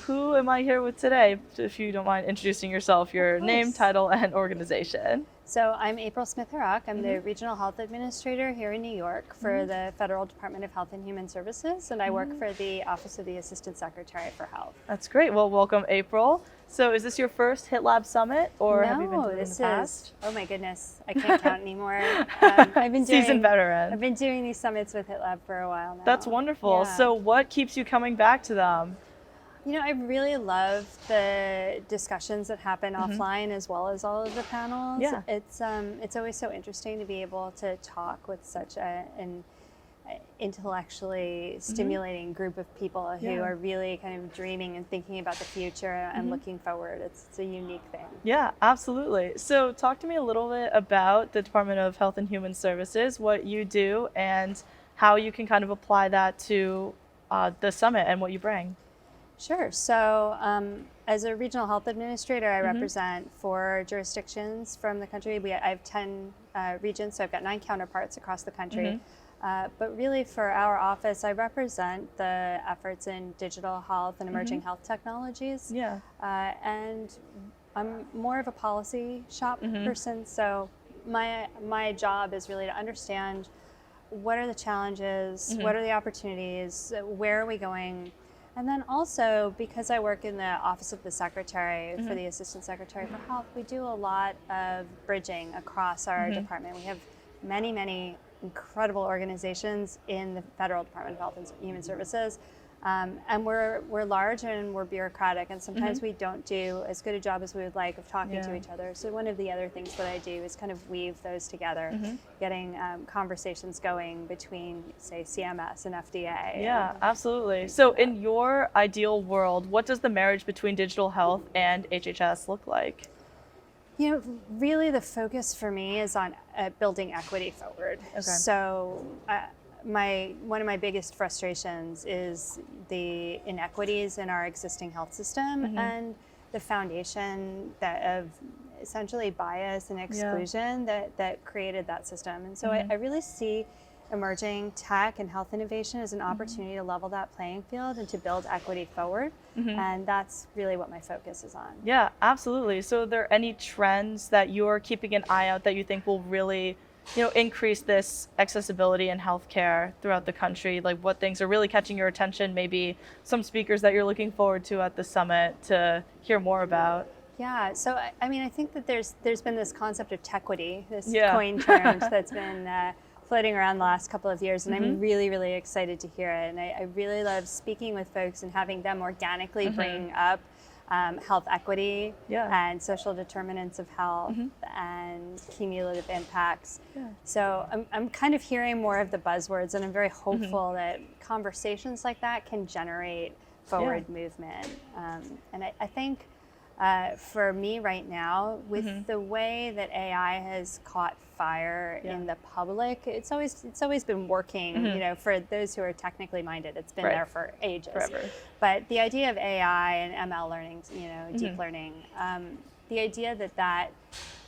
who am I here with today? If you don't mind introducing yourself, your name, title, and organization. So I'm April Smith-Hirak. I'm the Regional Health Administrator here in New York for the Federal Department of Health and Human Services, and I work for the Office of the Assistant Secretary for Health. That's great. Well, welcome, April. So is this your first HITLAB Summit, or have you been to it in the past? Oh my goodness, I can't count anymore. I've been Seasoned veteran. I've been doing these summits with HITLAB for a while now. That's wonderful. Yeah. So what keeps you coming back to them? You know, I really love the discussions that happen offline as well as all of the panels. Yeah. It's always so interesting to be able to talk with such an intellectually stimulating group of people who are really kind of dreaming and thinking about the future and looking forward. It's a unique thing. Yeah, absolutely. So talk to me a little bit about the Department of Health and Human Services, what you do, and how you can kind of apply that to the summit and what you bring. Sure. So as a regional health administrator, I represent 4 jurisdictions from the country. I have 10 regions, so I've got 9 counterparts across the country. But really for our office, I represent the efforts in digital health and emerging health technologies. Yeah. And I'm more of a policy shop person, so my job is really to understand what are the challenges, what are the opportunities, where are we going. And then also, because I work in the Office of the Secretary for the Assistant Secretary for Health, we do a lot of bridging across our department. We have many, many incredible organizations in the Federal Department of Health and Human Services. And we're large and we're bureaucratic, and sometimes we don't do as good a job as we would like of talking to each other. So one of the other things that I do is kind of weave those together, getting conversations going between, say, CMS and FDA. Yeah, absolutely. So in your ideal world, what does the marriage between digital health and HHS look like? You know, really the focus for me is on building equity forward. Okay. So one of my biggest frustrations is the inequities in our existing health system and the foundation of essentially bias and exclusion that created that system. And so I really see emerging tech and health innovation as an opportunity to level that playing field and to build equity forward. And that's really what my focus is on. Yeah, absolutely. So are there any trends that you're keeping an eye out that you think will really increase this accessibility in healthcare throughout the country? Like what things are really catching your attention? Maybe some speakers that you're looking forward to at the summit to hear more about. Yeah, so I mean, I think that there's been this concept of tequity, this coin term that's been floating around the last couple of years, and I'm really, really excited to hear it. And I really love speaking with folks and having them organically bring up health equity and social determinants of health and cumulative impacts. So I'm kind of hearing more of the buzzwords, and I'm very hopeful that conversations like that can generate forward movement. And I think for me right now, with the way that AI has caught fire in the public, it's always been working. You know, for those who are technically minded, it's been there for ages. Forever. But the idea of AI and ML learning, deep learning, the idea that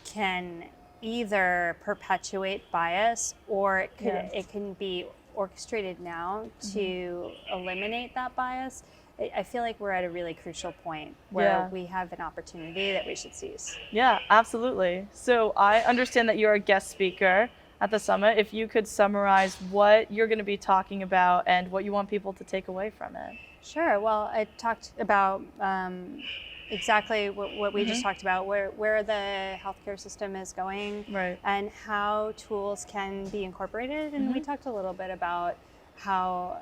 can either perpetuate bias or it can be orchestrated now to eliminate that bias. I feel like we're at a really crucial point where we have an opportunity that we should seize. Yeah, absolutely. So I understand that you're a guest speaker at the summit. If you could summarize what you're going to be talking about and what you want people to take away from it. Sure. Well, I talked about exactly what we just talked about, where the healthcare system is going and how tools can be incorporated. And we talked a little bit about how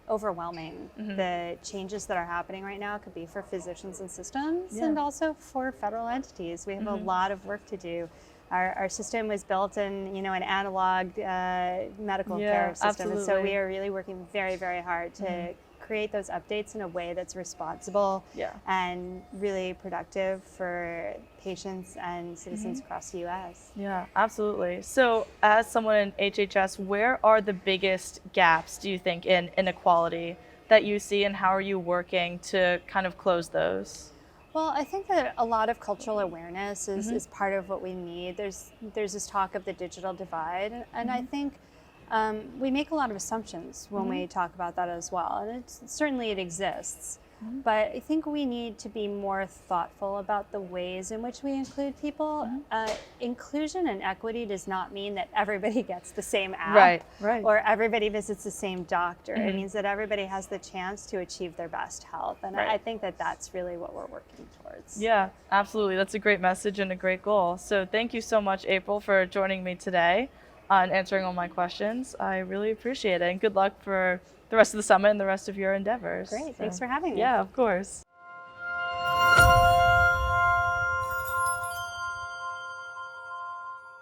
overwhelming the changes that are happening right now could be for physicians and systems and also for federal entities. We have a lot of work to do. Our system was built in an analog medical care system, and so we are really working very, very hard to create those updates in a way that's responsible and really productive for patients and citizens across the U.S. Yeah, absolutely. So as someone in HHS, where are the biggest gaps, do you think, in inequality that you see, and how are you working to kind of close those? Well, I think that a lot of cultural awareness is part of what we need. There's this talk of the digital divide, and I think we make a lot of assumptions when we talk about that as well, and certainly it exists. but I think we need to be more thoughtful about the ways in which we include people. Inclusion and equity does not mean that everybody gets the same app or everybody visits the same doctor. It means that everybody has the chance to achieve their best health. And I think that that's really what we're working towards. Yeah, absolutely. That's a great message and a great goal. So thank you so much, April, for joining me today and answering all my questions. I really appreciate it. And good luck for the rest of the summit and the rest of your endeavors. Great. Thanks for having me. Yeah, of course.